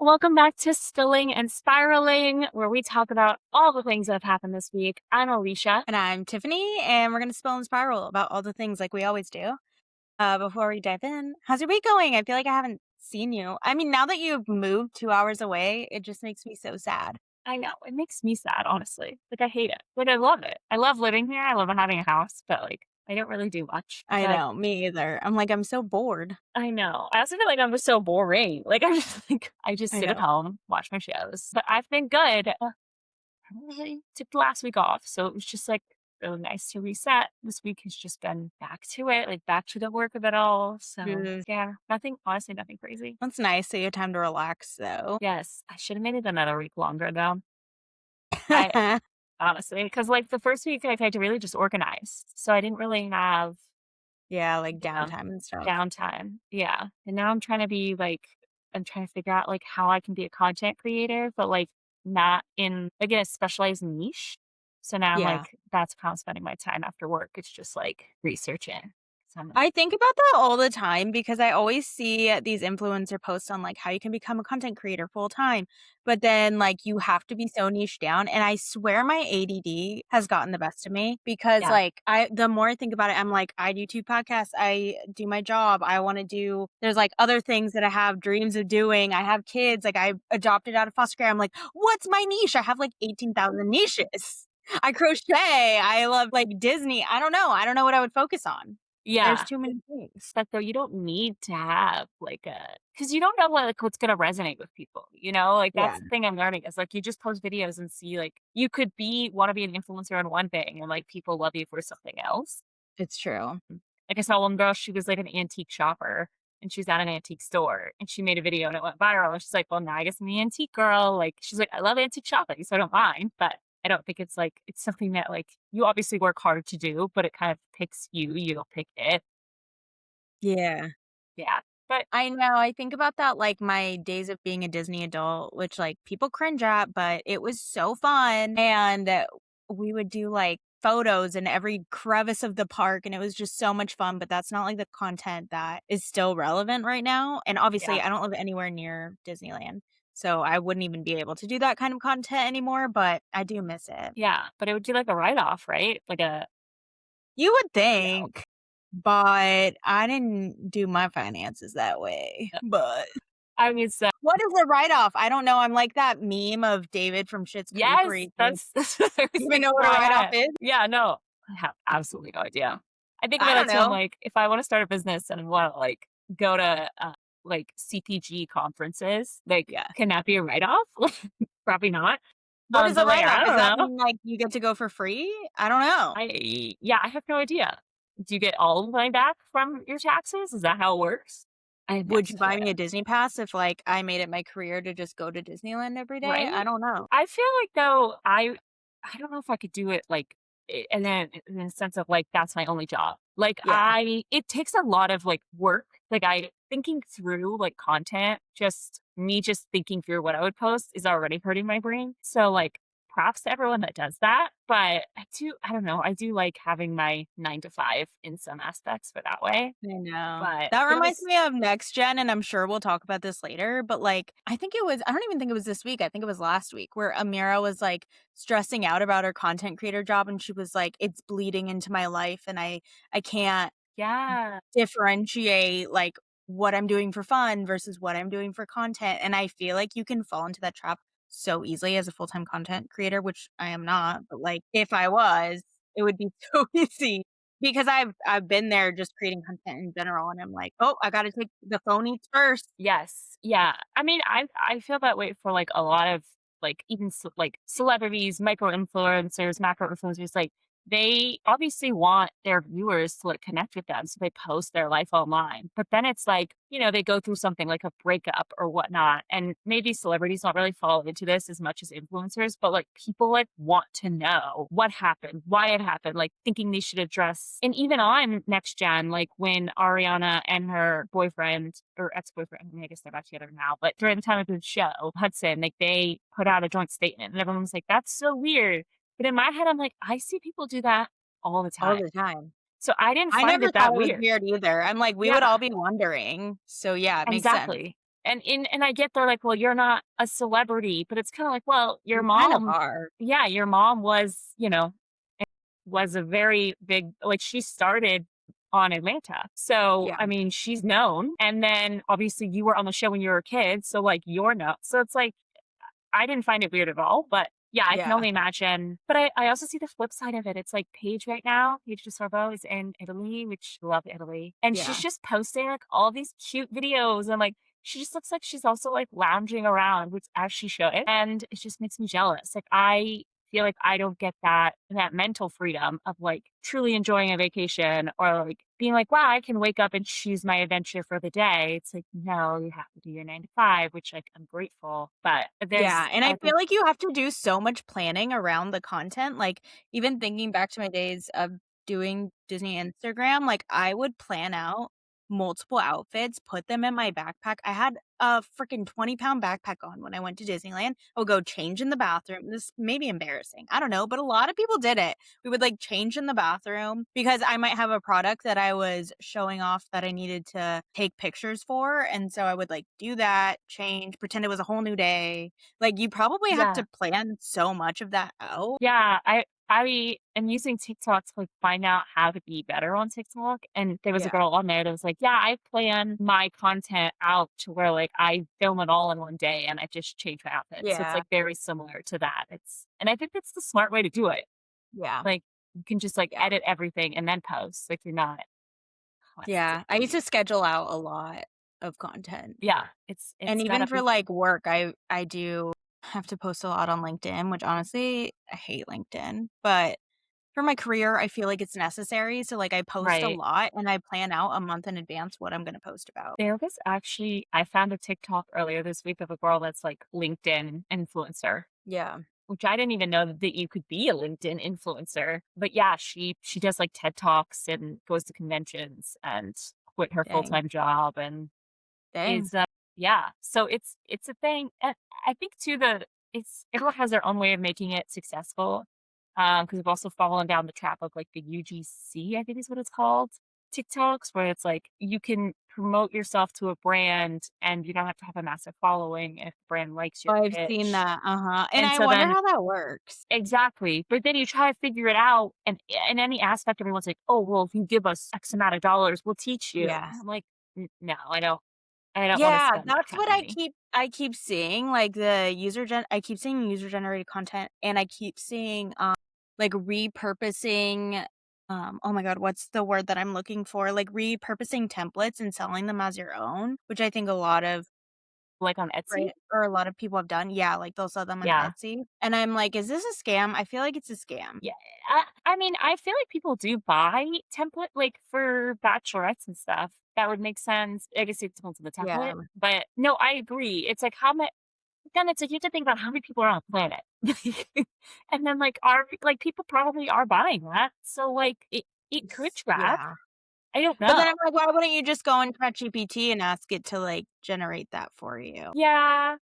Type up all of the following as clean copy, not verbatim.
welcome back to Spilling and Spiraling, where we talk about all the things that have happened this week. I'm Alicia. And I'm Tiffany, and we're going to spill and spiral about all the things like we always do. Before we dive in, how's your week going? I feel like I haven't seen you. I mean, now that you've moved 2 hours away, it just makes me so sad. I know, it makes me sad, honestly. Like, I hate it. Like, I love it. I love living here. I love having a house, but like, I don't really do much. I I feel like, know, me either. I'm so bored. I know. I also feel like I'm just so boring. Like, I'm just like, I just I sit at know. home, watch my shows. But I've been good. I really took the last week off. So it was just like really nice to reset. This week has just been back to it, like back to the work of it all. So Mm, yeah, nothing, honestly, nothing crazy. that's nice. So you have time to relax, though. Yes, I should have made it another week longer though. I honestly, because like the first week I had to really just organize. So I didn't really have, Yeah, like you know, downtime and stuff. downtime. Yeah. And now I'm trying to be like, I'm trying to figure out like how I can be a content creator, but like not in, again, a specialized niche. So now I'm Yeah. like, that's how I'm spending my time after work. It's just like researching. So I'm like, I think about that all the time because I always see these influencer posts on like how you can become a content creator full time. But then like you have to be so niche down. And I swear my ADD has gotten the best of me because yeah, like the more I think about it, I'm like, I do 2 podcasts, I do my job, I want to do, there's like other things that I have dreams of doing. I have kids, like I adopted out of foster care. I'm like, what's my niche? I have like 18,000 niches. I crochet. I love like Disney. I don't know. I don't know what I would focus on. There's yeah. too many things. But though you don't need to have like a, because you don't know what like what's gonna resonate with people, you know? Like Yeah, that's the thing I'm learning is like you just post videos and see like you could be want to be an influencer on one thing and like people love you for something else. it's true. Like I saw one girl, she was like an antique shopper and she's at an antique store and she made a video and it went viral. And she's like, well, now I guess I'm the antique girl. Like she's like, I love antique shopping, so I don't mind. But I don't think it's like it's something that like you obviously work hard to do, but it kind of picks you. You don't pick it. Yeah. Yeah. But I know, I think about that, like, my days of being a Disney adult, which, like, people cringe at, but it was so fun, and we would do, like, photos in every crevice of the park, and it was just so much fun, but that's not, like, the content that is still relevant right now, and obviously, yeah. I don't live anywhere near Disneyland, so I wouldn't even be able to do that kind of content anymore, but I do miss it. Yeah, but it would do like a write-off, right? Like a You would you know, think, but I didn't do my finances that way, but I mean, so what is a write-off? I don't know, I'm like that meme of David from Schitt's Creek where yes, he says, that's what I was "You even know thinking what in a my write-off head. is?" Yeah, no, I have absolutely no idea. I think I about don't it too, I'm know. like, if I wanna start a business and wanna, like, go to, like, CPG conferences, like, Yeah. can that be a write-off? Probably not. What is a But, like, I write-off? Does that don't know. mean, like, you get to go for free? I don't know. I have no idea. Do you get all the money back from your taxes? Is that how it works? I have Would you no buy me idea. a Disney pass if, like, I made it my career to just go to Disneyland every day? I Right? don't know. I feel like though I don't know if I could do it like and then in the sense of like that's my only job. Like Yeah. it takes a lot of like work. Like I thinking through like content, just me just thinking through what I would post is already hurting my brain. So like props to everyone that does that. But I don't know, I do like having my 9 to 5 in some aspects for that way. I know. But That it reminds was me of Next Gen, and I'm sure we'll talk about this later, but, like, I don't even think it was this week, I think it was last week, where Amira was, like, stressing out about her content creator job, and she was like, "It's bleeding into my life, and I can't yeah. differentiate, like, what I'm doing for fun versus what I'm doing for content," and I feel like you can fall into that trap so easily as a full-time content creator, which I am not, but, like, if I was, it would be so easy because I've been there just creating content in general, and I'm like, "Oh, I gotta take the phone eats first." Yes. Yeah. I mean, I feel that way for like a lot of like even like celebrities, micro influencers, macro influencers. Like they obviously want their viewers to like connect with them, so they post their life online. But then it's like they go through something like a breakup or whatnot, and maybe celebrities don't really fall into this as much as influencers, but like people like want to know what happened, why it happened, like thinking they should address. And even on Next Gen, like when Ariana and her boyfriend or ex-boyfriend, I mean, I guess they're back together now, but during the time of the show, Hudson, like they put out a joint statement and everyone was like, that's so weird. But in my head, I'm like, I see people do that all the All time. the time. So I didn't I find never it thought that it was weird. weird either. I'm like, we would Yeah, all be wondering, so yeah, it makes sense. exactly. And I get they're like, "Well, you're not a celebrity," but it's kinda like, well, your You kind of mom are. yeah, your mom was, was a very big like, she started on Atlanta. So, Yeah. I mean, she's known, and then, obviously, you were on the show when you were a kid, so, like, you're known. So it's like, I didn't find it weird at all, but yeah, I can Yeah. only imagine. But I also see the flip side of it. It's like Paige right now, Paige DeSorbo is in Italy, which love Italy. And she's Yeah. just posting like all these cute videos and like she just looks like she's also like lounging around, which as she should. And it just makes me jealous. Like I feel like I don't get that mental freedom of like truly enjoying a vacation or like being like, wow, I can wake up and choose my adventure for the day. It's like, no, you have to do your 9 to 5, which like I'm grateful. But Yeah, there's and I I feel think like you have to do so much planning around the content, like, even thinking back to my days of doing Disney Instagram, like, I would plan out multiple outfits, put them in my backpack. I had a freaking 20-pound backpack on when I went to Disneyland. I would go change in the bathroom. This may be embarrassing, I don't know, but a lot of people did it. We would, like, change in the bathroom because I might have a product that I was showing off that I needed to take pictures for, and so I would, like, do that, change, pretend it was a whole new day. Like, you probably have yeah. to plan so much of that out. Yeah, I am using TikTok to, like, find out how to be better on TikTok, and there was a Yeah. girl on there that was like, "Yeah, I plan my content out to where, like, I film it all in one day, and I just change my outfit." So it's, Yeah. like, very similar to that. And I think that's the smart way to do it. Yeah. Like, you can just, like, Yeah. edit everything and then post, like, you're not Yeah. I used to constantly schedule out a lot of content. yeah, And it's even gotta for, be like, work, I do have to post a lot on LinkedIn, which honestly, I hate LinkedIn, but for my career, I feel like it's necessary, so, like, I post a right. lot and I plan out a month in advance what I'm gonna post about. There was actually I found a TikTok earlier this week of a girl that's, like, LinkedIn influencer. Yeah. Which I didn't even know that you could be a LinkedIn influencer. But yeah, she does like TED Talks and goes to conventions and quit her Dang. full-time job and Dang. is yeah. So it's a thing. And I think too it's everyone has their own way of making it successful. Because we've also fallen down the trap of like the UGC, I think is what it's called. TikToks where it's like you can promote yourself to a brand and you don't have to have a massive following if the brand likes Oh, your I've seen pitch. that, uh-huh, and And I so wonder then how that works. exactly, but then you try to figure it out, and in any aspect, everyone's like, "Oh, well, if you give us X amount of dollars, we'll teach you." Yeah. And I'm like, no, I don't wanna Yeah, spend that that's kind of what money." I keep seeing, like, the I keep seeing user-generated content, and I keep seeing, like, repurposing, oh my god, what's the word that I'm looking for? Like, repurposing templates and selling them as your own, which I think a lot of Like on Etsy? right, or a lot of people have done. Yeah, like, they'll sell them on Yeah. Etsy, and I'm like, "Is this a scam?" I feel like it's a scam. Yeah, I mean, I feel like people do buy template like, for bachelorettes and stuff. That would make sense. I guess it depends on the template, Yeah. but no, I agree. It's like how much. Then it's like you have to think about how many people are on the planet. And then, like, are like, people probably are buying that, so, like, it could track. Yeah. I don't But then know. I'm like, why wouldn't you just go on ChatGPT and ask it to, like, generate that for you? Yeah.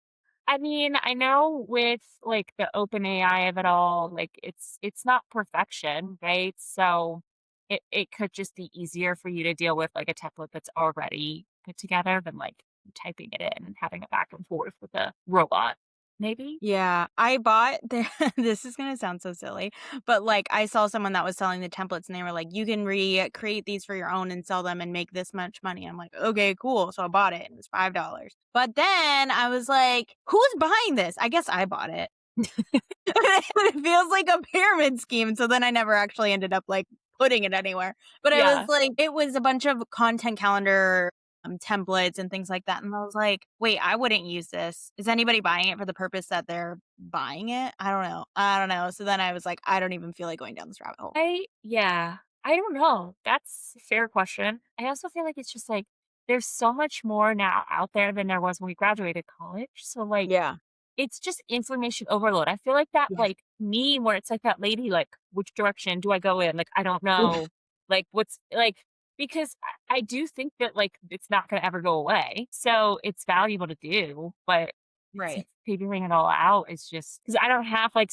I mean, I know with, like, the open AI of it all, like, it's not perfection, right? So, it could just be easier for you to deal with, like, a template that's already put together than, like, typing it in and having a back and forth with a robot, maybe? Yeah, I bought the this is gonna sound so silly, but, like, I saw someone that was selling the templates, and they were like, "You can recreate these for your own and sell them and make this much money." I'm like, "Okay, cool." So I bought it, and it was $5. But then I was like, "Who's buying this?" I guess I bought it. It feels like a pyramid scheme, so then I never actually ended up, like, putting it anywhere. But I was Yeah. like it was a bunch of content calendar, templates and things like that, and I was like, "Wait, I wouldn't use this. Is anybody buying it for the purpose that they're buying it? I don't know. I don't know." So then I was like, "I don't even feel like going down this rabbit hole." Yeah, I don't know. That's a fair question. I also feel like it's just like there's so much more now out there than there was when we graduated college. So like Yeah. it's just information overload. I feel like that Yeah. like meme where it's like that lady like which direction do I go in? Like I don't know. Like what's like because I do think that like it's not going to ever go away. So it's valuable to do, but it's like Right. figuring it all out is just because I don't have like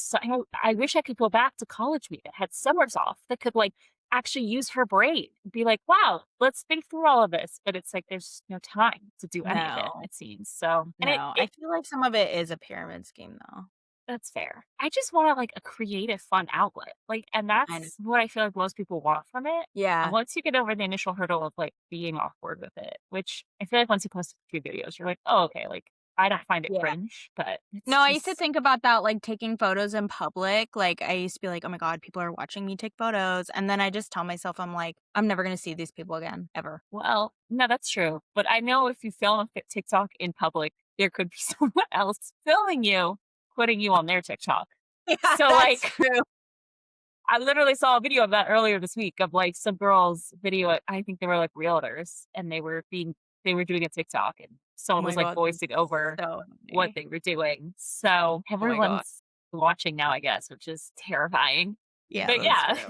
I wish I could go back to college week that had summers off that could like actually use her brain. Be like, "Wow, let's think through all of this." But it's like there's no time to do any of it, No, it seems. So, and no. I feel like some of it is a pyramid scheme, though. that's fair. I just want, like, a creative, fun outlet, like, and I know. that's what I feel like most people want from it. And Yeah. once you get over the initial hurdle of, like, being awkward with it, which I feel like once you post a few videos, you're like, "Oh, okay," like, I don't find it Yeah. cringe, but it's No, I used to just think about that, like, taking photos in public, like, I used to be like, "Oh my god, people are watching me take photos," and then I just tell myself, I'm like, "I'm never gonna see these people again, ever." well, no, that's true, but I know if you film a TikTok in public, there could be someone else filming you, putting you on their TikTok. Yeah, So, that's like, true. I literally saw a video of that earlier this week of, like, some girls video I think they were, like, realtors, and they were doing a TikTok, and Oh someone my was, like, god, that's voicing over so what funny. they were doing. So, Oh my god. everyone's watching now, I guess, which is terrifying. Yeah, But that's yeah, true.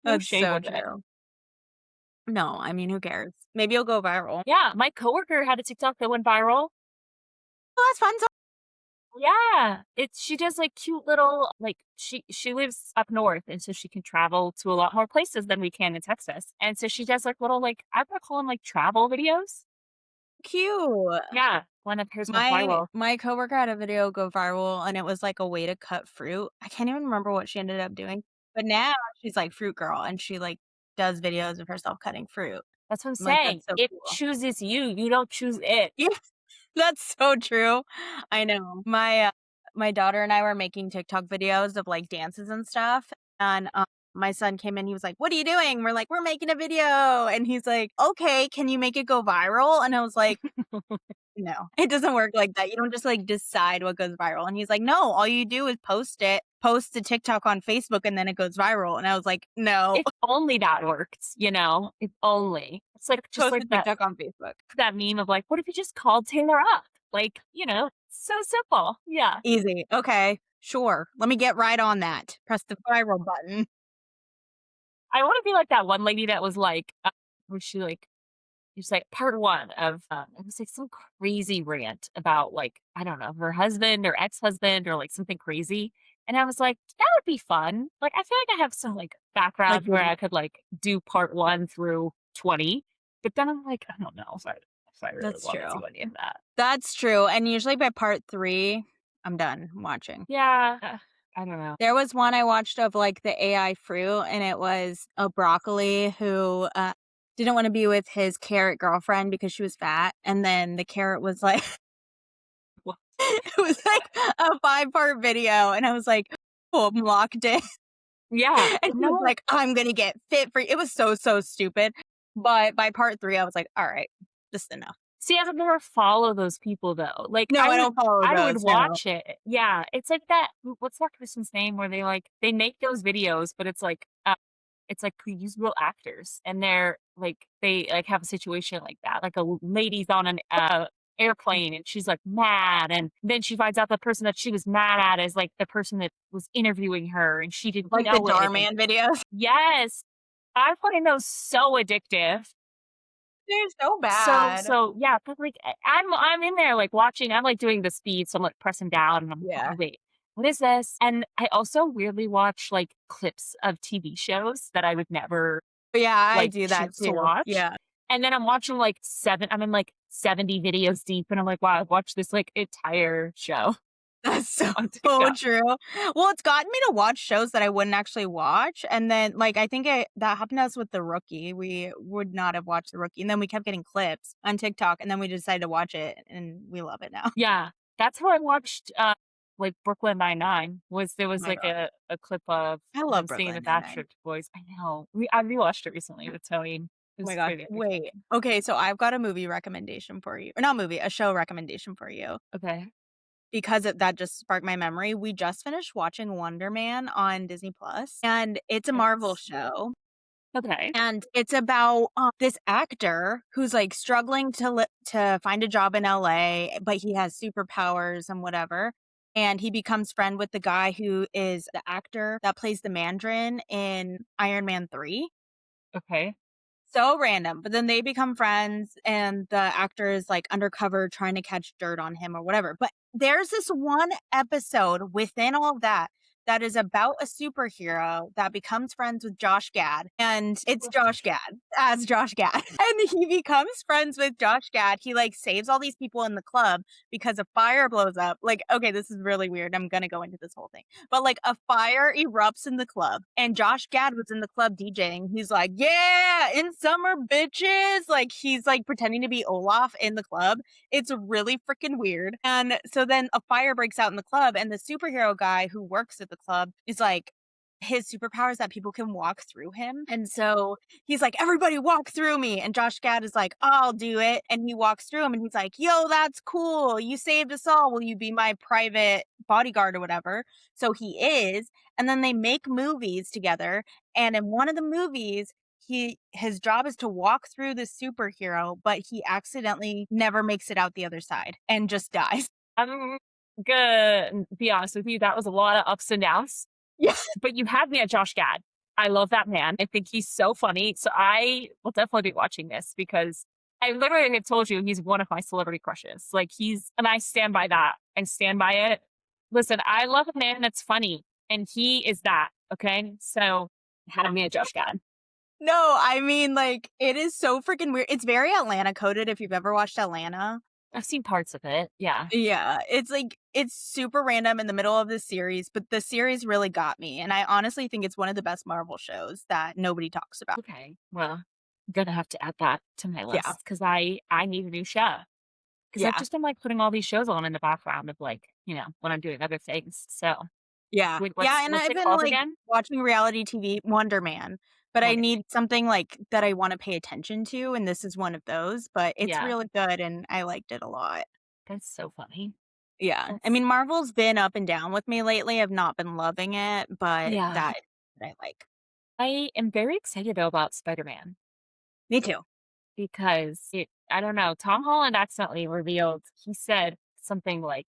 no That's shame so with it. true. No, I mean, who cares? Maybe it'll go viral. Yeah, my coworker had a TikTok that went viral. Well, that's fun. So Yeah, she does, like, cute little like, she lives up north, and so she can travel to a lot more places than we can in Texas, and so she does, like, little, like I would call them, like, travel videos. cute. Yeah, one of hers went My viral. my coworker had a video go viral, and it was like a way to cut fruit. I can't even remember what she ended up doing, but now she's like fruit girl, and she, like, does videos of herself cutting fruit. That's what I'm I'm like, saying. "That's so It cool." chooses you, you don't choose it. Yeah, that's so true. I know. My daughter and I were making TikTok videos of, like, dances and stuff, and, my son came in, he was like, "What are you doing?" We're like, "We're making a video," and he's like, "Okay, can you make it go viral?" And I was like, "No, it doesn't work like that. You don't just, like, decide what goes viral." And he's like, "No, all you do is post the TikTok on Facebook, and then it goes viral." And I was like, "No, If only that worked, you know? If only. It's like just post like the TikTok on Facebook." that meme of like, what if you just called Taylor up? Like, you know, so simple. Yeah. Easy. Okay, sure. Let me get right on that. Press the viral button. I want to be like that one lady that was like, was she like, it was like part one of, it was like some crazy rant about like, I don't know, her husband or ex husband or like something crazy. And I was like, that would be fun. Like, I feel like I have some like Like, background where I could like do part one through 20. But then I'm like, I don't know if I really that's want to true. do any of that. That's true, and usually by part 3, I'm done watching. Yeah. I don't know. There was one I watched of, like, the AI fruit, and it was a broccoli who, didn't wanna be with his carrot girlfriend because she was fat, and then the carrot was like Well, it was like a 5-part video, and I was like, "Oh, I'm locked in." yeah. And he was No. like, "I'm gonna get fit for you." It was so, so stupid, but by part 3, I was like, "Alright, this is enough." See, I would never follow those people though. Like No, I don't follow I would those, no. watch it. Yeah, it's like that what's that person's name where they like they make those videos, but it's like reusable actors and they're like they like have a situation like that. Like lady's on an airplane and she's like mad and then she finds out the person that she was mad at is like the person that was interviewing her and she didn't Like the know it. Jar And Man videos. yes, I find those so addictive. They're so So bad. so, yeah, but, like, I'm in there, like, watching I'm, like, doing the speed, so I'm, like, pressing down, and I'm like, Yeah. "Oh, wait, what is this?" And I also weirdly watch, like, clips of TV shows that I would never, Yeah, I like, do that choose to too. watch, Yeah. and then I'm watching, like, 70 videos deep, and I'm like, "Wow, I've watched this, like, entire show That's so on TikTok." true. Well, it's gotten me to watch shows that I wouldn't actually watch, and then, like, I think that happened to us with The Rookie. We would not have watched The Rookie, and then we kept getting clips on TikTok, and then we decided to watch it, and we love it now. Yeah, that's how I watched, like, Brooklyn Nine-Nine was there Oh was, my like, god. a clip of I love them singing the Brooklyn Nine-Nine. Backstreet Boys. I know. I rewatched it recently with Tony. It Oh my was gosh. pretty Wait. entertaining. Okay, so I've got a movie recommendation for you. Or not movie, a show recommendation for you. Okay. Because that just sparked my memory. We just finished watching Wonder Man on Disney Plus, and it's a Marvel Yes. show. Okay. And it's about, this actor who's, like, struggling to find a job in LA, but he has superpowers and whatever, and he becomes friend with the guy who is the actor that plays the Mandarin in Iron Man 3. Okay. So random, but then they become friends, and the actor is, like, undercover trying to catch dirt on him or whatever, but there's this one episode within all of that that is about a superhero that becomes friends with Josh Gad, and it's Josh Gad as Josh Gad. And he becomes friends with Josh Gad. He, like, saves all these people in the club because a fire blows up. Like, okay, this is really weird. I'm gonna go into this whole thing. But, like, a fire erupts in the club, and Josh Gad was in the club DJing. He's like, "Yeah, in summer, bitches!" Like, he's, like, pretending to be Olaf in the club. It's really freaking weird. And so then a fire breaks out in the club, and the superhero guy who works at the club is like, his superpower is that people can walk through him. And so he's like, "Everybody walk through me." And Josh Gad is like, "I'll do it." And he walks through him and he's like, "Yo, that's cool. You saved us all. Will you be my private bodyguard or whatever?" So he is. And then they make movies together. And in one of the movies, his job is to walk through the superhero, but he accidentally never makes it out the other side and just dies. I'm gonna be honest with you, that was a lot of ups and downs, Yeah. but you had me at Josh Gad. I love that man. I think he's so funny. So I will definitely be watching this because I literally have told you he's one of my celebrity crushes. Like and I stand by that and stand by it. Listen, I love a man that's funny and he is that. Okay. So have me at Josh Gad. No, I mean, like, it is so freaking weird. It's very Atlanta coded if you've ever watched Atlanta. I've seen parts of it. Yeah. Yeah, it's like it's super random in the middle of the series, but the series really got me, and I honestly think it's one of the best Marvel shows that nobody talks about. Okay. Well, I'm gonna have to add that to my Yeah, list because I need a new show. Because I've yeah, just been, like, putting all these shows on in the background of, like, when I'm doing other things. So, yeah, wait, yeah, and what's I've it been, called like, again? watching reality TV Wonder Man, but I Wonder need something, like, that I wanna pay attention to, and this is one of those, but it's Yeah, really good, and I liked it a lot. that's so funny. Yeah, I That's mean, Marvel's been up and down with me lately, I've not been loving it, but Yeah. that I like. I am very excited, though, about Spider-Man Me too. because I don't know, Tom Holland accidentally revealed he said something like,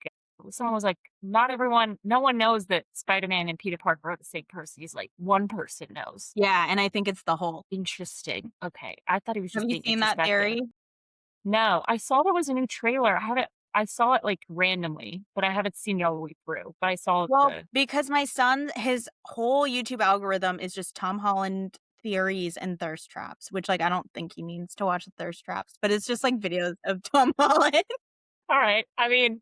someone was like, no one knows that Spider-Man and Peter Parker are the same person." He's like, "One person knows." Yeah, and I think it's the Hulk. Interesting. Okay. I thought he was Have just you being seen that introspective. theory? No, I saw there was a new trailer. I saw it, like, randomly, but I haven't seen it all the way through, but I saw Well, the because my son, his whole YouTube algorithm is just Tom Holland theories and thirst traps, which, like, I don't think he means to watch the thirst traps, but it's just, like, videos of Tom Holland. Alright, I mean,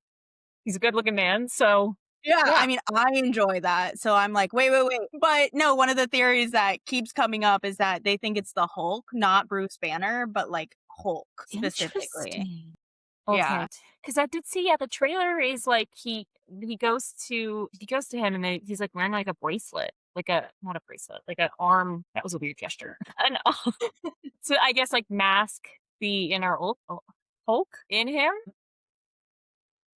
he's a good-looking man, so Yeah, yeah, I mean, I enjoy that, so I'm like, "Wait, wait, wait." But no, one of the theories that keeps coming up is that they think it's the Hulk, not Bruce Banner, but, like, Hulk specifically. interesting. Yeah. Okay, because I did see, yeah, the trailer is, like, he goes to him, and he's, like, wearing, like, a bracelet, like a not a bracelet, like, an arm that was a weird gesture. An to, I guess, like, mask the inner Hulk in him?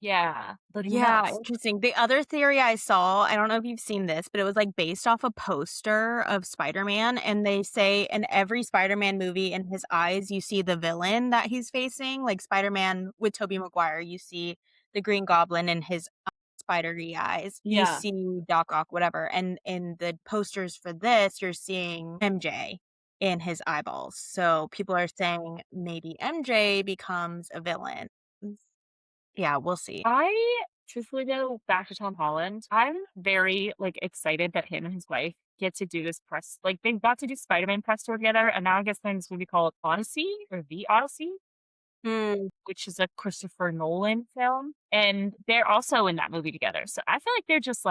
Yeah, but who Yeah, knows? interesting. The other theory I saw, I don't know if you've seen this, but it was like based off a poster of Spider-Man, and they say in every Spider-Man movie, in his eyes, you see the villain that he's facing. Like Spider-Man with Tobey Maguire, you see the Green Goblin in his spidery eyes. You Yeah. see Doc Ock, whatever. And in the posters for this, you're seeing MJ in his eyeballs. So people are saying maybe MJ becomes a villain. Yeah, we'll see. I truthfully though, back to Tom Holland, I'm very like excited that him and his wife get to do this press like they got to do Spider-Man press tour together and now I guess things will be called Odyssey or The Odyssey, Mm. which is a Christopher Nolan film. And they're also in that movie together. So I feel like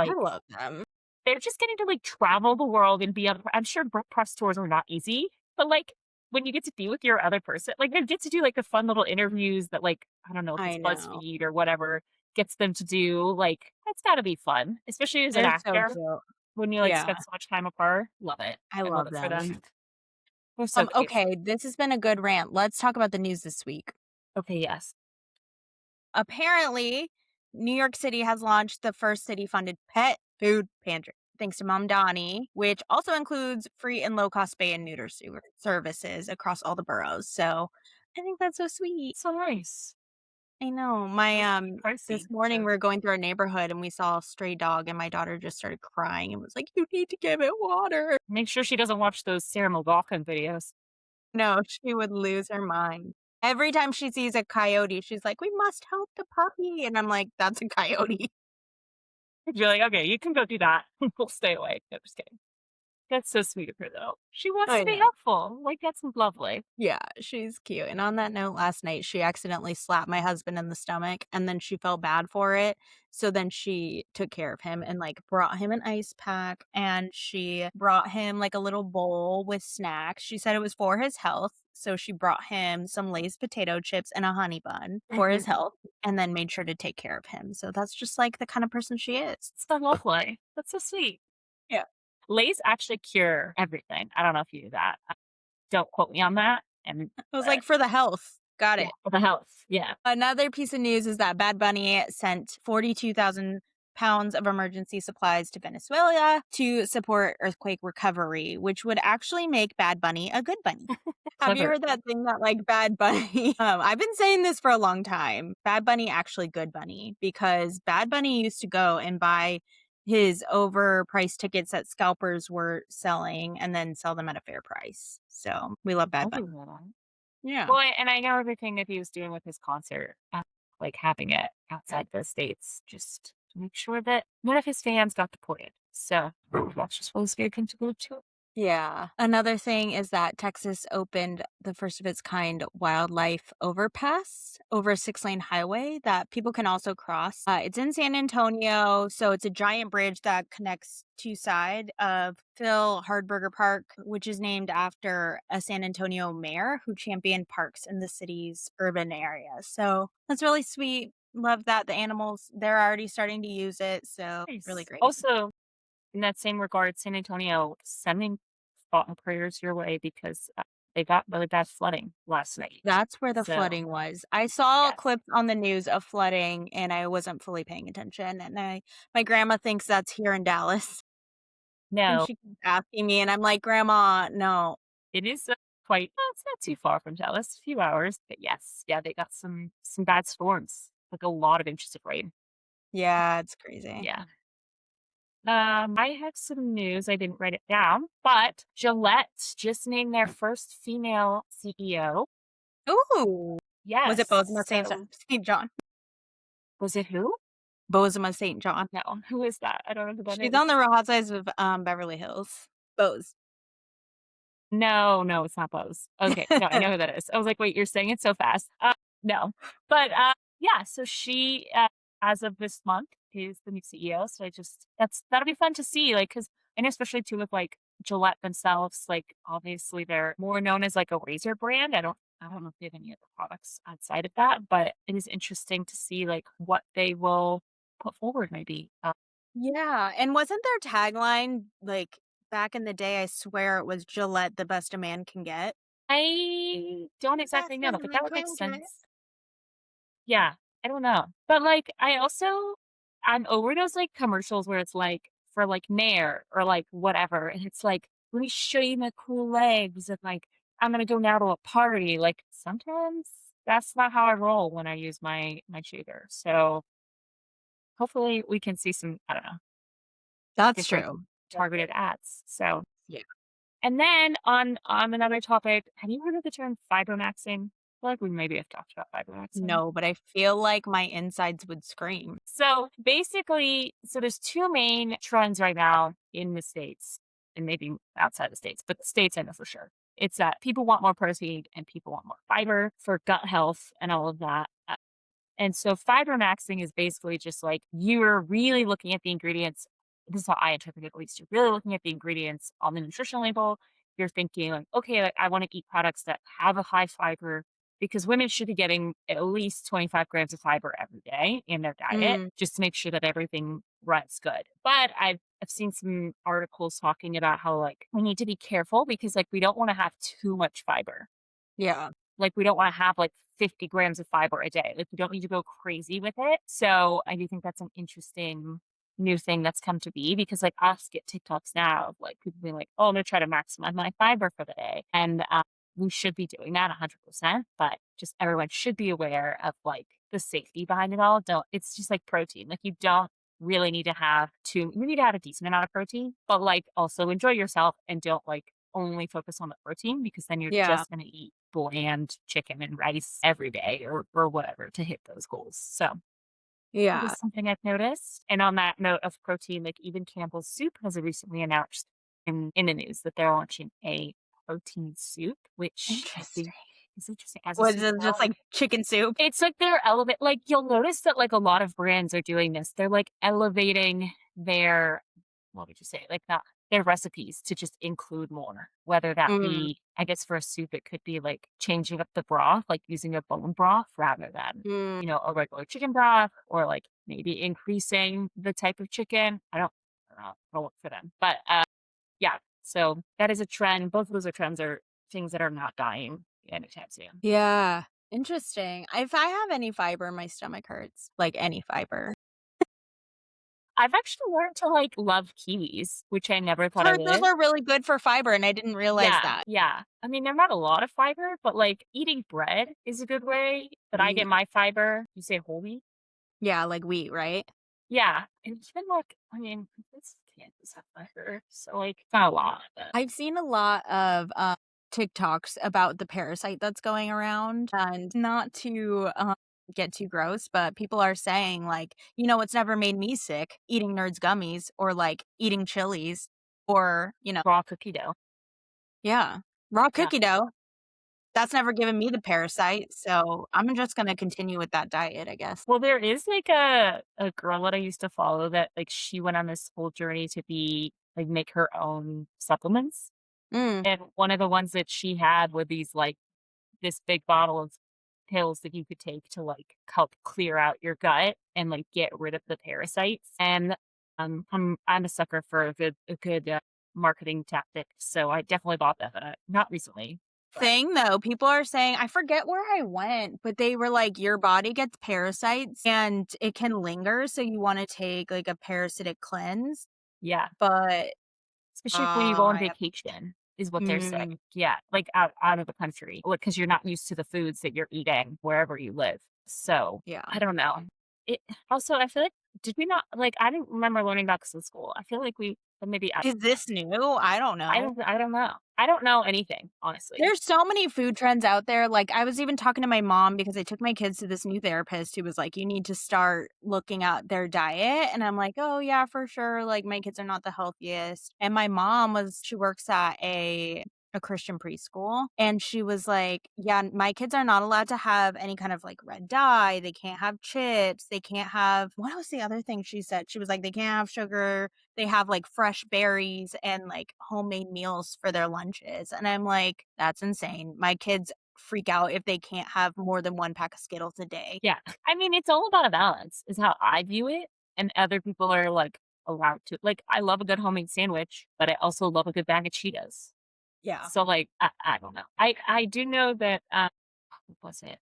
I love them. they're just getting to like travel the world and be on I'm sure press tours are not easy, but like when you get to be with your other person, like they get to do like the fun little interviews that like I don't know if it's I know. BuzzFeed or whatever gets them to do. Like that's got to be fun, especially as an They're so actor cute. when you like Yeah, spend so much time apart. Love it. I I love love it for them. them. They're so cute. Okay, this has been a good rant. Let's talk about the news this week. Okay, yes. Apparently, New York City has launched the first city-funded pet food pantry, thanks to Mom Donnie, which also includes free and low-cost spay and neuter services across all the boroughs. So, I think that's so sweet. So nice. I know. My Those can be this pricey. morning So we are going through our neighborhood and we saw a stray dog and my daughter just started crying and was like, "You need to give it water." make sure she doesn't watch those Sarah McLachlan videos. No, she would lose her mind. Every time she sees a coyote, she's like, "We must help the puppy," and I'm like, "That's a coyote." You're like, "Okay, you can go do that. We'll stay away." No, just kidding. That's so sweet of her, though. She wants to I be know. helpful. Like, that's lovely. Yeah, she's cute, and on that note, last night, she accidentally slapped my husband in the stomach, and then she felt bad for it, so then she took care of him and, like, brought him an ice pack, and she brought him, like, a little bowl with snacks. She said it was for his health, so she brought him some Lay's potato chips and a honey bun for his health, and then made sure to take care of him, so that's just, like, the kind of person she is. It's so lovely. That's so sweet. Yeah. Lay's actually cure everything. I don't know if you knew that. Don't quote me on that. And I was but like, "For the health." Got yeah, it. for the health. Yeah. Another piece of news is that Bad Bunny sent 42,000 pounds of emergency supplies to Venezuela to support earthquake recovery, which would actually make Bad Bunny a good bunny. Have you Clever. heard that thing that like Bad Bunny? I've been saying this for a long time. Bad Bunny actually good bunny because Bad Bunny used to go and buy his overpriced tickets that scalpers were selling and then sell them at a fair price. So we love Bad I'll Bunny. do that. Yeah. Well, and I know everything that he was doing with his concert, like having it outside the States, just to make sure that none of his fans got deported. So that's just what was very good to go to. Yeah. Another thing is that Texas opened the first of its kind wildlife overpass over a 6-lane highway that people can also cross. It's in San Antonio, so it's a giant bridge that connects two side of Phil Hardberger Park, which is named after a San Antonio mayor who championed parks in the city's urban areas. So that's really sweet. Love that the animals they're already starting to use it. So really Nice. great. Also, in that same regard, San Antonio sending thought and prayers your way because they got really bad flooding last night. That's where the So flooding was. I saw yes, clips on the news of flooding, and I wasn't fully paying attention, and my grandma thinks that's here in Dallas, and no, she keeps asking me, and I'm like, "Grandma, no." it is quite. Well, it's not too far from Dallas, a few hours, but yes, yeah, they got some bad storms, like a lot of inches of rain. Yeah, it's crazy. Yeah. I have some news. I didn't write it down, but Gillette just named their first female CEO. Ooh. Was it Yes. Bozoma So St. John? was it who? Bozoma St. John. No, who is that? I don't know who that She's is. on the Real Housewives of, Beverly Hills. Boz. No, no, it's not Bose. Okay, no, I know who that is. I was like, wait, you're saying it so fast. No, but yeah. So she, as of this month, is the new CEO. So that'll be fun to see. Like, because and especially too with like Gillette themselves. Like, obviously they're more known as like a razor brand. I don't know if they have any other products outside of that, but it is interesting to see like what they will put forward. Maybe. Yeah, and wasn't their tagline, like, back in the day, I swear it was Gillette, the best a man can get? I don't The best exactly know, a but that man would make can get. sense. Yeah, I don't know. But, like, I'm over those, like, commercials where it's, like, for, like, Nair or, like, whatever, and it's like, "Let me show you my cool legs," and, like, "I'm gonna go now to a party." Like, sometimes that's not how I roll when I use my shaver. So, hopefully, we can see some, I don't know, That's different true. That's targeted true. ads. So Yeah. and then on another topic, have you heard of the term fibermaxxing? I feel like we maybe have talked about fibermaxxing. No, but I feel like my insides would scream. So basically, there's two main trends right now in the States and maybe outside the States, but the States I know for sure. It's that people want more protein and people want more fiber for gut health and all of that. And so fiber maxing is basically just like you're really looking at the ingredients. This is how I interpret it, at least. You're really looking at the ingredients on the nutrition label. You're thinking like, okay, like, I want to eat products that have a high fiber because women should be getting at least 25 grams of fiber every day in their diet Mm, just to make sure that everything runs good. But I've seen some articles talking about how like we need to be careful because like we don't want to have too much fiber. yeah. Like, we don't wanna have, like, 50 grams of fiber a day. Like, we don't need to go crazy with it. So, I do think that's an interesting new thing that's come to be because, like, us get TikToks now of, like, people being like, "Oh, I'm gonna try to maximize my fiber for the day." And, we should be doing that 100%, but just everyone should be aware of, like, the safety behind it all. Don't it's just like protein. Like, you don't really need to have too you need to have a decent amount of protein, but, like, also enjoy yourself and don't, like, only focus on the protein because then you're Yeah. just gonna eat bland chicken and rice every day or whatever to hit those goals. So, That Yeah. is something I've noticed. And on that note of protein, like even Campbell's Soup has recently announced in the news that they're launching a protein soup, which I Interesting. think is interesting as a Was soup it just now. like chicken soup? It's like they're elevate like, you'll notice that, like, a lot of brands are doing this. They're, like, elevating their what would you say? Like, not their recipes to just include more, whether that Mm, be I guess for a soup, it could be, like, changing up the broth, like, using a bone broth rather than, mm. a regular chicken broth or, like, maybe increasing the type of chicken. I don't work for them. But, yeah, so that is a trend. Both of those are trends are things that are not dying anytime soon. Yeah. Interesting. If I have any fiber, my stomach hurts, like any fiber. I've actually learned to, like, love kiwis, which I never thought I Heard those would. are really good for fiber, and I didn't realize Yeah, that. yeah. I mean, they're not a lot of fiber, but, like, eating bread is a good way that I get Wheat. my fiber. You say whole wheat? Yeah, like wheat, right? Yeah, and even, like, I mean, this Kansas have fiber, so, like, it's not a lot, but I've seen a lot of, TikToks about the parasite that's going around, and not to, get too gross, but people are saying, like, "You know what's never made me sick? Eating Nerds gummies or, like, eating chilies or, raw cookie dough. yeah, raw Yeah. cookie dough. That's never given me the parasite, so I'm just gonna continue with that diet, I guess." Well, there is, like, a girl that I used to follow that, like, she went on this whole journey to be like, make her own supplements, Mm, and one of the ones that she had were these, like this big bottle of pills that you could take to, like, help clear out your gut and, like, get rid of the parasites, and, I'm a sucker for a good, marketing tactic, so I definitely bought that, not recently, but thing though, people are saying I forget where I went, but they were like, "Your body gets parasites and it can linger, so you wanna take, like, a parasitic cleanse." yeah, But, especially when you go on I vacation is what they're saying. mm, Yeah, like, out of the country, because 'cause you're not used to the foods that you're eating wherever you live, so, yeah. I don't know. It also, I feel like did we not like, I didn't remember learning about this in school. I feel like we maybe Is this new? I don't know. I don't know. I don't know anything, honestly. There's so many food trends out there, like, I was even talking to my mom because I took my kids to this new therapist who was like, "You need to start looking at their diet," and I'm like, "Oh, yeah, for sure, like, my kids are not the healthiest," and my mom she works at a Christian preschool, and she was like, "Yeah, my kids are not allowed to have any kind of, like, red dye, they can't have chips, they can't have" what was the other thing she said? She was like, "They can't have sugar, they have, like, fresh berries and, like, homemade meals for their lunches," and I'm like, "That's insane." My kids freak out if they can't have more than 1 pack of Skittles a day. Yeah. I mean, it's all about a balance is how I view it, and other people are, like, allowed to like, I love a good homemade sandwich, but I also love a good bag of Cheetos. Yeah. So, like, I don't know. I do know that, what was it?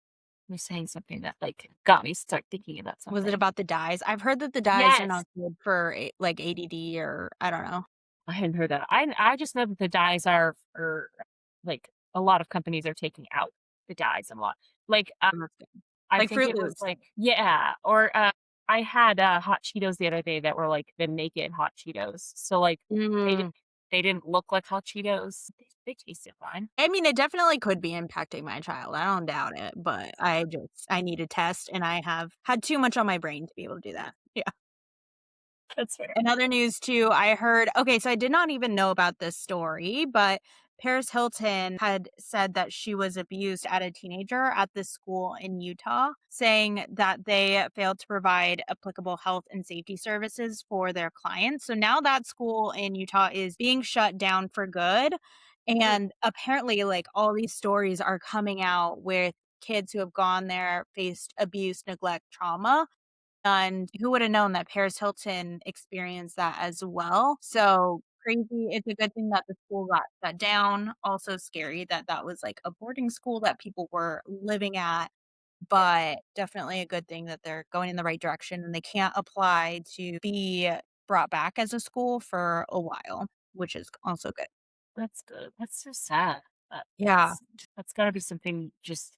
You were saying something that, like, got me start thinking about Was it something. about the dyes? I've heard that the dyes are Yes! not good for like, ADD or I don't know. I hadn't heard that. I just know that the dyes are like, a lot of companies are taking out the dyes a lot. Like, That's good. I Like think Fruit it was Loops. like yeah, or, I had, hot Cheetos the other day that were, like, the naked hot Cheetos. So, like, they di Mm. they didn't look like hot Cheetos. They tasted fine. I mean, it definitely could be impacting my child, I don't doubt it, but I need a test, and I have had too much on my brain to be able to do that. Yeah. That's fair. In other news too, I heard okay, so I did not even know about this story, but Paris Hilton had said that she was abused at a teenager at this school in Utah, saying that they failed to provide applicable health and safety services for their clients. So now that school in Utah is being shut down for good. Mm, And apparently, like all these stories are coming out with kids who have gone there, faced abuse, neglect, trauma and who would have known that Paris Hilton experienced that as well? So crazy. It's a good thing that the school got shut down. Also scary that that was like a boarding school that people were living at, yeah, but definitely a good thing that they're going in the right direction and they can't apply to be brought back as a school for a while, which is also good. that's good. That's so sad. Yeah, That's gotta be something just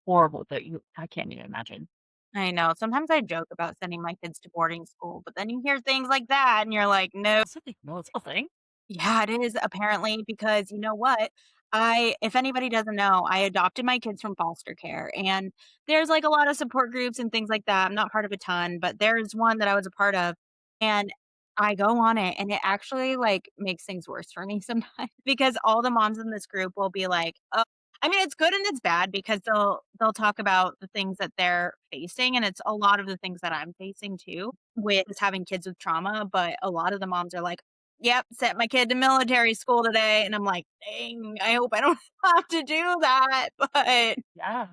horrible that I can't even imagine. I know. Sometimes I joke about sending my kids to boarding school, but then you hear things like that and you're like, no. That's a big no, it's a thing. Yeah, it is apparently because you know what? If anybody doesn't know, I adopted my kids from foster care, and there's, like, a lot of support groups and things like that. I'm not part of a ton, but there's one that I was a part of, and I go on it, and it actually, like, makes things worse for me sometimes because all the moms in this group will be like, "Oh." I mean, it's good and it's bad because they'll talk about the things that they're facing, and it's a lot of the things that I'm facing too with just having kids with trauma, but a lot of the moms are like, "Yep, sent my kid to military school today," and I'm like, "Dang, I hope I don't have to do that," but Yeah.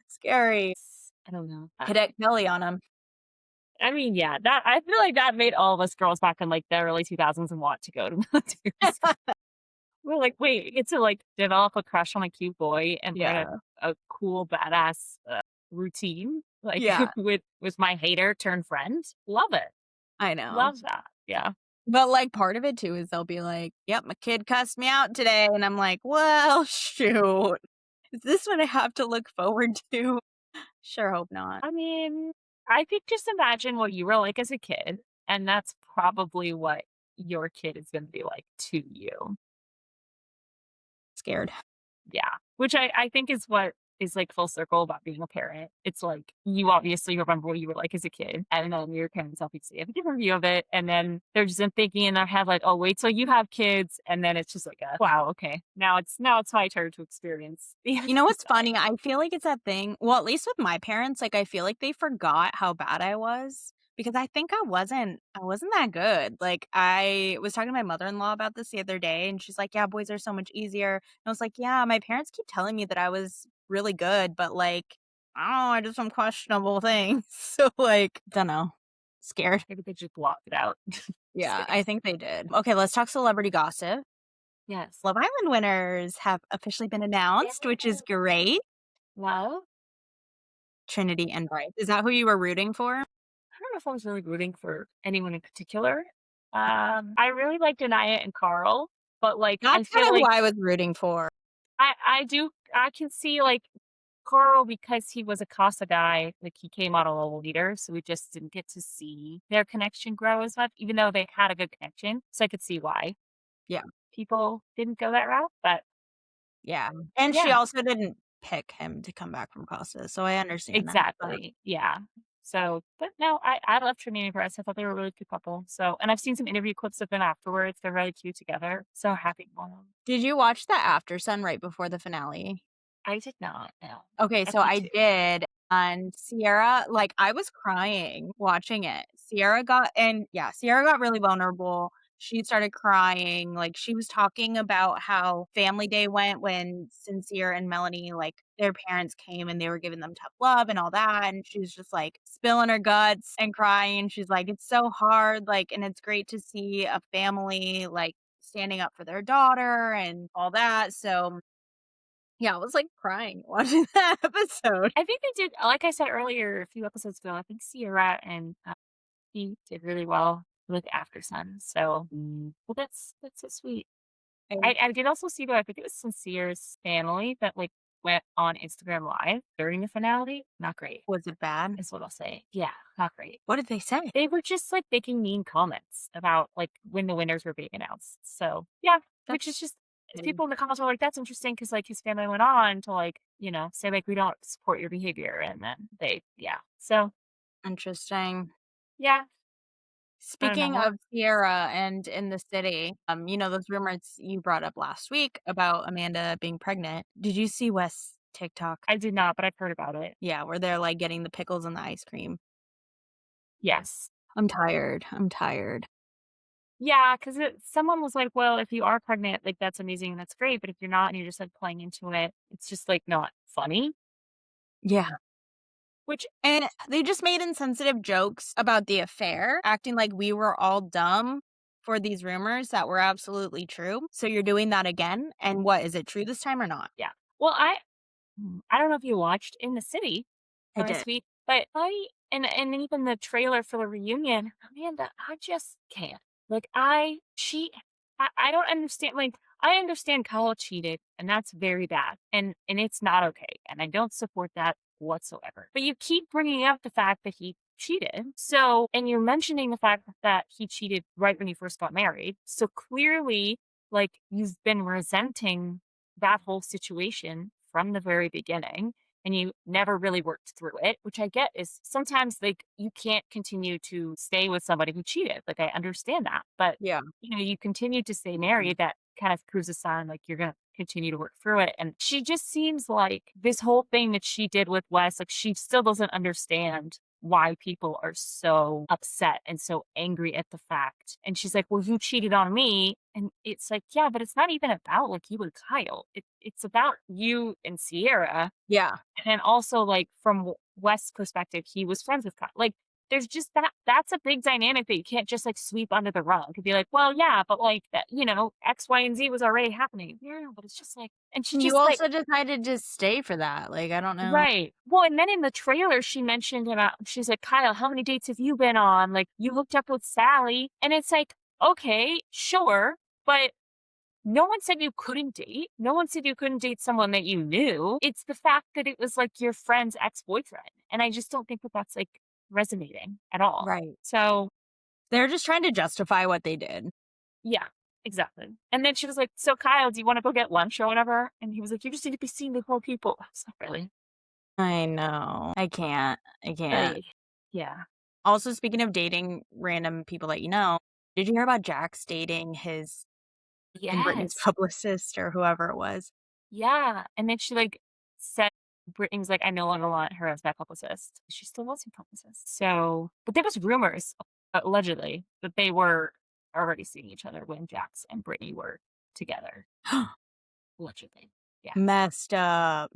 scary. I don't know. Cadet Kelly on 'em. I mean, yeah, that I feel like that made all of us girls back in like the early 2000s and want to go to military school. We're like, wait, we get to like develop a crush on a cute boy and learn Yeah, a cool badass routine like yeah, with my hater turned friend. Love it. I know. Love that. Yeah. But, like, part of it too is they'll be like, "Yep, my kid cussed me out today," and I'm like, "Well, shoot. Is this what I have to look forward to?" Sure hope not. I mean, I think just imagine what you were like as a kid, and that's probably what your kid is going to be like to you. Scared. Yeah, which I think is what is, like, full circle about being a parent. It's like, you obviously remember what you were like as a kid, and then your parents obviously have a different view of it, and then they're just thinking in their head like, "Oh, wait till you have kids," and then it's just like "Wow, okay, now it's my turn to experience the You know other what's side." funny? I feel like it's that thing well, at least with my parents, like, I feel like they forgot how bad I was because I think I wasn't that good. Like, I was talking to my mother-in-law about this the other day, and she's like, "Yeah, boys are so much easier." And I was like, "Yeah, my parents keep telling me that I was really good, but, like, I don't know, I did some questionable things." So, like, dunno. Scared. Maybe they just blocked it out. Just Yeah, kidding. I think they did. Okay, let's talk celebrity gossip. Yes. Love Island winners have officially been announced, which is Yeah. great. Well, Trinity and Bryce. Is that who you were rooting for? I don't know if I was really rooting for anyone in particular. I really liked Anaya and Carl, but, like, I That's feel kind of who like I was rooting for. I can see, like, Carl because he was a Casa guy, like, he came out a little later, so we just didn't get to see their connection grow as much, even though they had a good connection, so I could see why Yeah, people didn't go that route, but, yeah, and she yeah, also didn't pick him to come back from Costa, so I understand that, but exactly, yeah. So, but no, I love Trinity and Bryce, I thought they were a really cute couple, so and I've seen some interview clips of them afterwards, they're really cute together, so happy for them. did you watch the after sun right before the finale? I did not, no. Okay, I'd so like I to. did, and Sierra like, I was crying watching it. Sierra got really vulnerable. She started crying, like, she was talking about how family day went when Sincere and Melanie, like, their parents came and they were giving them tough love and all that, and she was just, like, spilling her guts and crying. She's like, "It's so hard," like, and it's great to see a family, like, standing up for their daughter and all that, so yeah, I was, like, crying watching that episode. I think they did like I said earlier a few episodes ago, I think Sierra and, he did really well with After Sun, so, well, that's so sweet. And I did also see, though, I think it was Sincere's family that, like, went on Instagram Live during the finale. Not great, was it bad? is what I'll say. Yeah, not great. What did they say? They were just, like, making mean comments about, like, when the winners were being announced. So, yeah, which is That's just petty. people in the comments were like, "That's interesting," because like, his family went on to, like, say, like, "We don't support your behavior," and then they yeah. So, Interesting. yeah, I don't know Speaking what. of Sierra and in the city, those rumors you brought up last week about Amanda being pregnant. Did you see Wes' TikTok? I did not, but I've heard about it. Yeah, where they're, like, getting the pickles and the ice cream. Yes. I'm tired. I'm tired. Yeah, because someone was like, "Well, if you are pregnant, like, that's amazing, that's great, but if you're not and you're just, like, playing into it, it's just, like, not funny." Yeah. Which And they just made insensitive jokes about the affair, acting like we were all dumb for these rumors that were absolutely true. So you're doing that again? And what, is it true this time or not? yeah. Well, I don't know if you watched In the City I this did. week, but and even the trailer for the reunion, Amanda, I just can't. Like, I don't understand, like, I understand Kyle cheated, and that's very bad, and it's not okay, and I don't support that whatsoever. But you keep bringing up the fact that he cheated, so and you're mentioning the fact that he cheated right when you first got married, so clearly, like, you've been resenting that whole situation from the very beginning and you never really worked through it, which I get is sometimes like you can't continue to stay with somebody who cheated. Like I understand that. But Yeah. you continue to stay married, that kind of proves a sign like you're gonna continue to work through it. And she just seems like this whole thing that she did with Wes, like she still doesn't understand why people are so upset and so angry at the fact. And she's like, "Well, you cheated on me." And it's like, yeah, but it's not even about like you and Kyle. It's about you and Sierra. Yeah. And also, like, from Wes's perspective, he was friends with Kyle. Like, there's just that's a big dynamic that you can't just, like, sweep under the rug and be like, "Well, yeah, but, like, that X, Y, and Z was already happening." Yeah, but it's just like and she You just, like also decided to stay for that, like, I don't know. right. Well, and then in the trailer, she mentioned about she's like, "Kyle, how many dates have you been on? Like, you hooked up with Sally." And it's like, "Okay, sure, but no one said you couldn't date. No one said you couldn't date someone that you knew. It's the fact that it was like your friend's ex-boyfriend. And I just don't think that that's like resonating at all. Right. So, They're just trying to justify what they did. yeah, exactly. And then she was like, "So, Kyle, do you want to go get lunch or whatever?" And he was like, "You just need to be seen with more people." I was like, really? I know. I can't. I can't. Like, yeah. Also, speaking of dating random people that you know, did you hear about Jax dating his and Britney's Yes. publicist or whoever it was? Yeah. And then she like said, Brittany was like, "I no longer want her as my publicist." She still was her publicist. So, but there was rumors, allegedly, that they were already seeing each other when Jax and Brittany were together. Allegedly. Yeah. Messed up.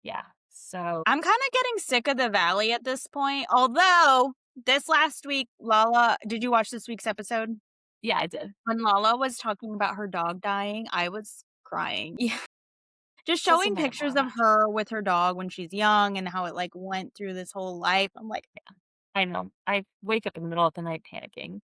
Yeah. So, I'm kinda getting sick of the Valley at this point, although this last week, Lala did you watch this week's episode? yeah, I did. When Lala was talking about her dog dying, I was crying. Yeah. Just She'll showing submit it more pictures on of that. her with her dog when she's young and how it, like, went through this whole life. I'm like, I know. I wake up in the middle of the night panicking.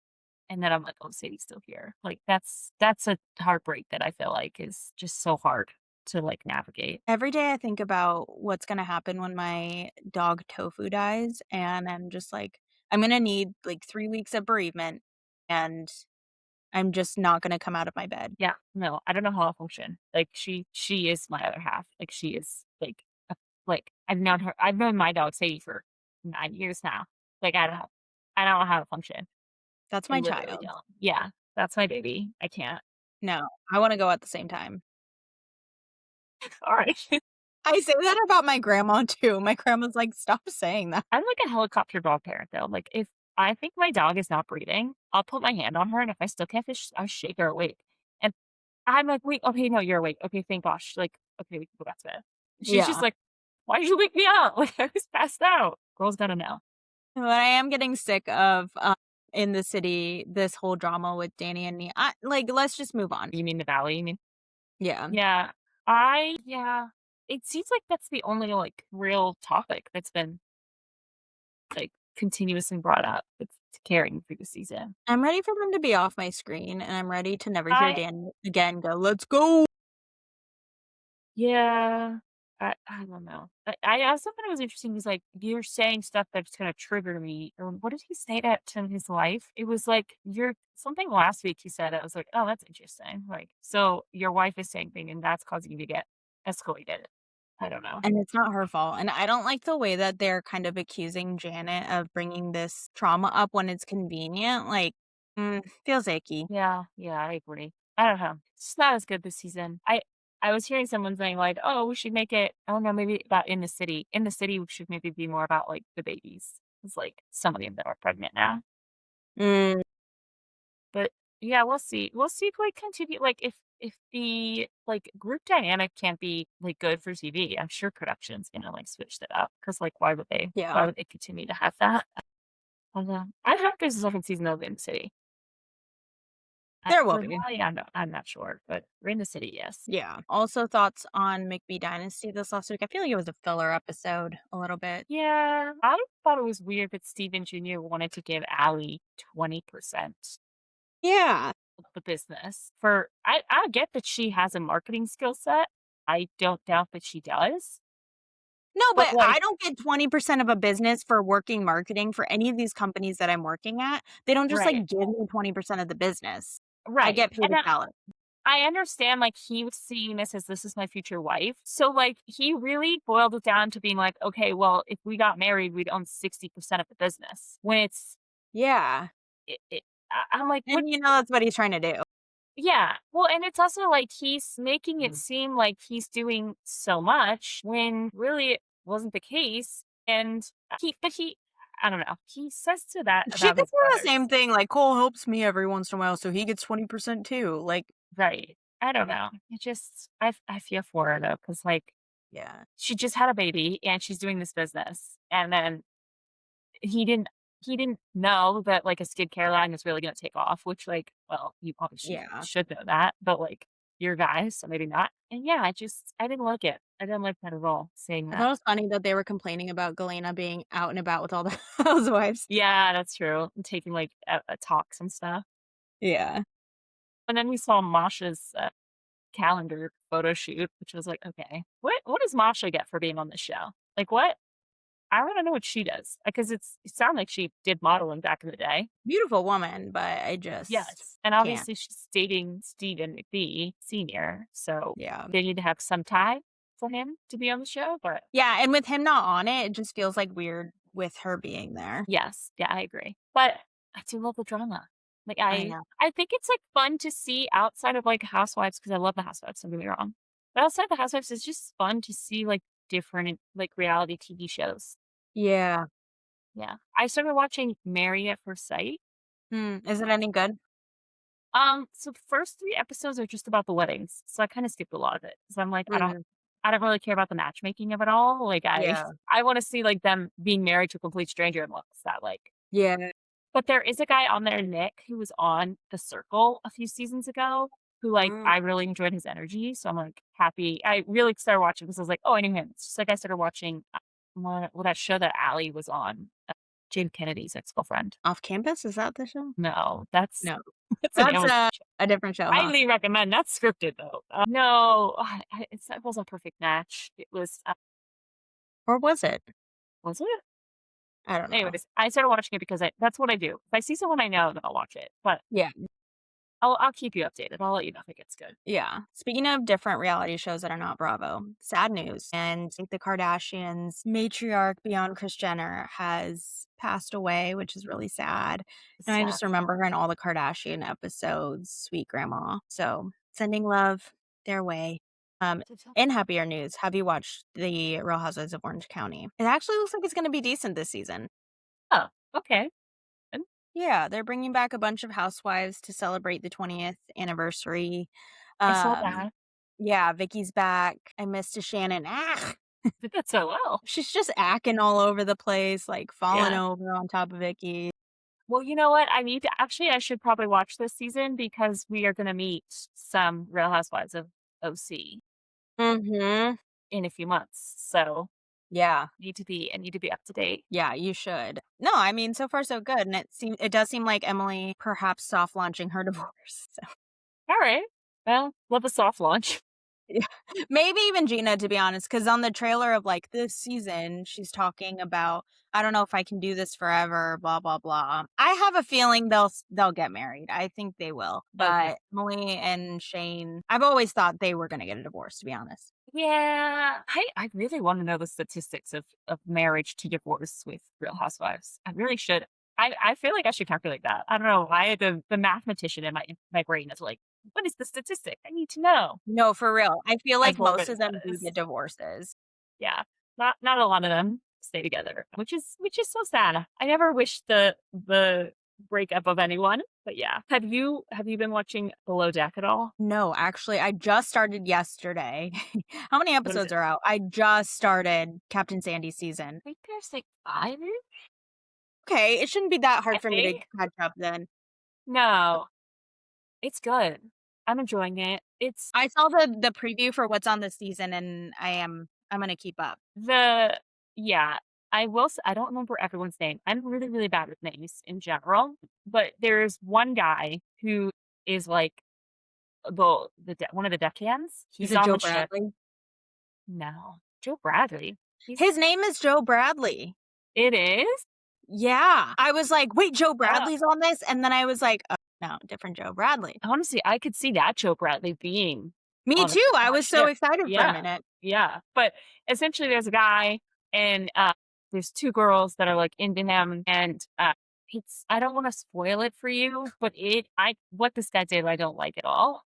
And then I'm like, "Oh, Sadie's still here." Like, that's a heartbreak that I feel like is just so hard to, like, navigate. every day I think about what's gonna happen when my dog Tofu dies, and I'm just like, I'm gonna need, like, 3 weeks of bereavement, and I'm just not gonna come out of my bed. Yeah, no, I don't know how I'll function. Like, she is my other half. Like, she is, like, I've known my dog Sadie for 9 years now. Like, I don't know how to function. That's I my literally child. don't. Yeah, that's my baby. I can't. No, I wanna go at the same time. Alright. I say that about my grandma too. My grandma's like, "Stop saying that." I'm like a helicopter dog parent, though. Like, if I think my dog is not breathing, I'll put my hand on her, and if I still can't I'll shake her awake. And I'm like, "Wait, okay, no, you're awake. Okay, thank gosh." Like, "Okay, we can go back to bed." She's just Yeah. like, "Why did you wake me up?" Like, I was passed out. Girls gotta know. But I am getting sick of, in the city, this whole drama with Danny and Nia like, let's just move on. You mean the valley, you mean? Yeah. Yeah. Yeah. It seems like that's the only, like, real topic that's been, like, continuously brought up that's carrying through the season. I'm ready for them to be off my screen, and I'm ready to never hear I Danny again go, "Let's go." Yeah. I don't know. I also thought it was interesting, he's like, "You're saying stuff that's gonna trigger me," or what did he say that to his wife? It was like, "You're" something last week he said, I was like, "Oh, that's interesting." Like, so your wife is saying thing and that's causing you to get escalated. I don't know. And it's not her fault, and I don't like the way that they're kind of accusing Janet of bringing this trauma up when it's convenient, like, feels icky. Yeah, yeah, I agree. I don't know. It's not as good this season. I was hearing someone saying like, "Oh, we should make it I don't know, maybe about in the city. In the city, we should maybe be more about like the babies." It's like some of them that are pregnant now. Mm, But yeah, we'll see. We'll see if we continue like if the like group dynamic can't be like good for TV, I'm sure production's gonna like switch that up. Cause like yeah, why would they continue to have that? Although I hope there's a second season of In the City. there will For be. Hawaii, I'm not sure, but we're in the city, yes. Yeah. Also, thoughts on McBee Dynasty this last week? I feel like it was a filler episode a little bit. Yeah, I thought it was weird that Steven Jr. wanted to give Allie 20% Yeah. of the business for I get that she has a marketing skill set. I don't doubt that she does. No, But but I like don't get 20% of a business for working marketing for any of these companies that I'm working at. They don't just, right, like, give me 20% of the business. I right. get paid a salary. I understand, like, he was seeing this as this is my future wife. So, like, he really boiled it down to being like, okay, well, if we got married, we'd own 60% of the business. When it's, Yeah, I'm like, what? and, that's what he's trying to do. Yeah. Well, and it's also like he's making it seem like he's doing so much when really it wasn't the case. And I don't know. He says to that She about could his say the brothers. same thing, like, "Cole helps me every once in a while, so he gets 20% too." Like, Right. I don't know. It just, I feel for her though, because like yeah. she just had a baby and she's doing this business. And then he didn't, he didn't know that like a skincare line is really going to take off, which like, well, you obviously Yeah. should know that, but like you're guys, so maybe not. And yeah, I didn't like it. I didn't like that at all saying I that. thought it was funny that they were complaining about Galena being out and about with all the housewives. Yeah, that's true. And taking like talks and stuff. Yeah. And then we saw Masha's calendar photo shoot, which was like, okay, what does Masha get for being on this show? Like what? I want to know what she does because it sounded like she did modeling back in the day. Beautiful woman, but I just Yes, and can't. obviously she's dating Stephen McBee Senior, so Yeah. they need to have some time for him to be on the show. But Yeah, and with him not on it, it just feels, like, weird with her being there. yes, yeah, I agree. But I do love the drama. Like I know. I think it's like fun to see outside of like Housewives because I love the Housewives. Don't get me wrong, but outside the Housewives, it's just fun to see like different like reality TV shows. Yeah. Yeah. I started watching Married at First Sight. Is it any good? So the first 3 episodes are just about the weddings, so I kinda skipped a lot of it. So I'm like, Mm, I don't really care about the matchmaking of it all. Like, yeah. I wanna see, like, them being married to a complete stranger and what's that like. Yeah. But there is a guy on there, Nick, who was on The Circle a few seasons ago, who, like, Mm. I really enjoyed his energy, so I'm, like, happy. I really started watching because I was like, "Oh, I knew him." It's just like I started watching, that show that Allie was on, Jane Kennedy's ex-girlfriend. Off Campus, is that the show? No, that's No. that's an That's Amazon show. a different show, huh? Highly recommend. That's scripted, though. No, it was a perfect match. It was, Or was it? was it? I don't know. Anyways, I started watching it because that's what I do. If I see someone I know, then I'll watch it, but Yeah. I'll keep you updated. I'll let you know if it gets good. Yeah. Speaking of different reality shows that are not Bravo, sad news. And like the Kardashians, matriarch beyond Kris Jenner has passed away, which is really sad. It's And I sad. just remember her in all the Kardashian episodes, sweet grandma. So sending love their way. In happier news, have you watched the Real Housewives of Orange County? It actually looks like it's going to be decent this season. Oh, okay. Good. Yeah, they're bringing back a bunch of housewives to celebrate the 20th anniversary. I saw Um, that. yeah, Vicky's back. I missed a Shannon. Did that so well. She's just acting all over the place, like falling Yeah. over on top of Vicky. Well, you know what? I need to actually, I should probably watch this season because we are gonna meet some Real Housewives of OC Mhm. in a few months, so Yeah. I need to be up to date. Yeah, you should. No, I mean, so far so good, and it does seem like Emily perhaps soft launching her divorce. So, Alright. Well, love a soft launch. yeah. Maybe even Gina, to be honest, because on the trailer of, like, this season, she's talking about, "I don't know if I can do this forever, blah, blah, blah." I have a feeling they'll get married. I think they will, Okay. but Emily and Shane, I've always thought they were gonna get a divorce, to be honest. Yeah, I really wanna know the statistics of marriage to divorce with Real Housewives. I really should. I feel like I should calculate that. I don't know why the mathematician in my brain is like, "What is the statistic? I need to know." No, for real. I feel As like morbid most as of that them do is. get divorces. Yeah. Not a lot of them stay together, which is so sad. I never wish the breakup of anyone, but yeah. Have you been watching Below Deck at all? No, actually, I just started yesterday. How many What is episodes it? are out? I just started Captain Sandy's season. I think there's like 5 Okay, it shouldn't be that I hard for me to think? catch up then. No, it's good. I'm enjoying it. It's I saw the preview for what's on this season, and I'm gonna keep up. the yeah, I don't remember everyone's name. I'm really, really bad with names in general, but there's one guy who is like one of the deckhands. Is He's it on Joe the ship. Bradley? No, Joe Bradley. His name is Joe Bradley. It is? Yeah. I was like, "Wait, Joe Oh, Bradley's on this?" And then I was like, No, different Joe Bradley. Honestly, I could see that Joe Bradley being Me on the too, First I Watch. was so Yeah. excited for a Yeah. minute. Yeah. But essentially there's a guy and, there's 2 girls that are, like, into him and, it's I don't wanna spoil it for you, but what this guy did, I don't like at all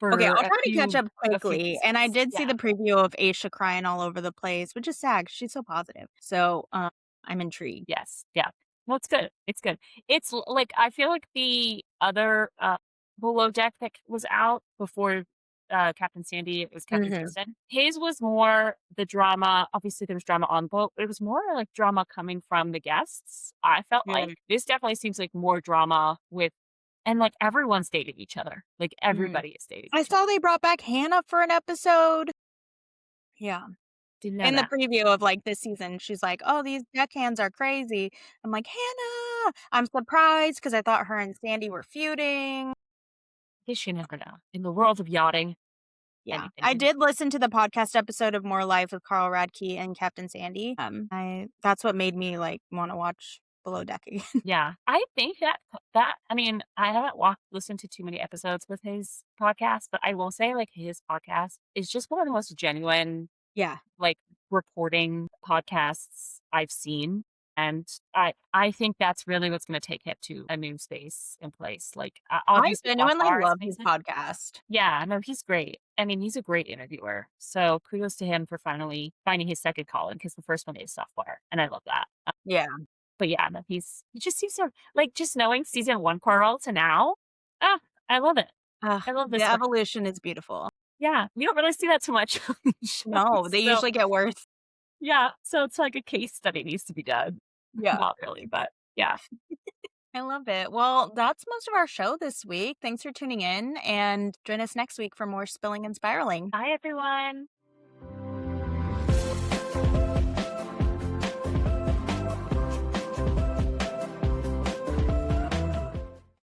Okay, for I'll try to catch up a few quickly, and I reasons. did see Yeah. the preview of Aisha crying all over the place, which is sad 'cause she's so positive. So, I'm intrigued. Yes, yeah. Well, it's good, it's good. Like, I feel like the other, Below Deck that was out before, Captain Sandy, it was Captain Mhm. Tristan. His was more the drama obviously, there was drama on boat, but it was more, like, drama coming from the guests, I felt like. Yeah. This definitely seems like more drama with and, like, everyone's dating each other. Like, Mhm. everybody is dating I each other. saw they brought back Hannah for an episode. Yeah. Didn't know In the that. preview of, like, this season, she's like, "Oh, these deckhands are crazy." I'm like, "Hannah!" I'm surprised because I thought her and Sandy were feuding. Guess you never know. In the world of yachting, Yeah. anything I can did listen to the podcast episode of More Life with Carl Radke and Captain Sandy. I that's what made me, like, wanna watch Below Deck again. Yeah, I think that I mean, I haven't listened to too many episodes with his podcast, but I will say, like, his podcast is just one of the most genuine, Yeah. like, reporting podcasts I've seen, and I think that's really what's gonna take him to a new space and place, like, I obviously, Off genuinely Bar is love his amazing. podcast. Yeah, no, he's great. I mean, he's a great interviewer, so kudos to him for finally finding his second calling because the first one is Soft Bar, and I love that. Yeah. But yeah, no, he just seems so like, just knowing season 1 Carl to now, ah, I love it. Ugh, I love the this for him. evolution is beautiful. Yeah, we don't really see that too much on these No, shows, they so usually get worse. yeah, so it's like a case study needs to be done. Yeah. Not really, but yeah. I love it. Well, that's most of our show this week. Thanks for tuning in, and join us next week for more spilling and spiraling. Bye, everyone.